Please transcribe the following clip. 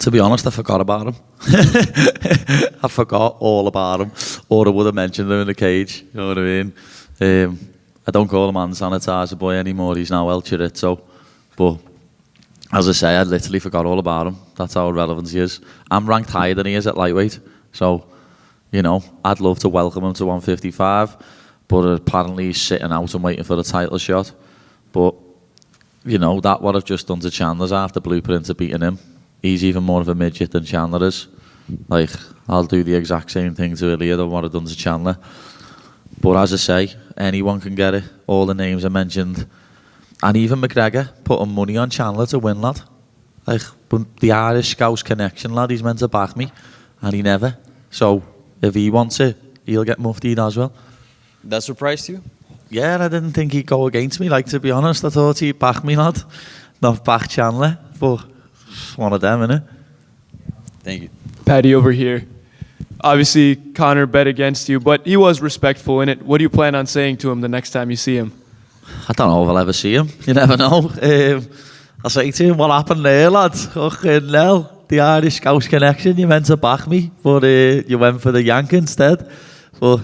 To be honest, I forgot about him. I forgot all about him, or I would have mentioned him in the cage. You know what I mean? I don't call him hand sanitizer boy anymore. He's now El Chorizo. But as I say, I literally forgot all about him. That's how relevant he is. I'm ranked higher than he is at lightweight. So, you know, I'd love to welcome him to 155. But apparently he's sitting out and waiting for the title shot. But, you know, that what I've just done to Chandler's after blueprint to beating him. He's even more of a midget than Chandler is. Like, I'll do the exact same thing to Ilya than what I've done to Chandler. But as I say, anyone can get it. All the names I mentioned. And even McGregor putting money on Chandler to win, lad. Like, the Irish Scouse connection, lad, he's meant to back me. And he never. So, if he wants it, he'll get muftied as well. That surprised you? Yeah, I didn't think he'd go against me. Like, to be honest, I thought he'd back me, lad. Not back Chandler. But one of them, innit? Thank you. Paddy over here. Obviously, Conor bet against you, but he was respectful in it. What do you plan on saying to him the next time you see him? I don't know if I'll ever see him. You never know. I'll say to him, what happened there, lad? Fucking hell. The Irish Scouse connection, you meant to back me, but you went for the yank instead. But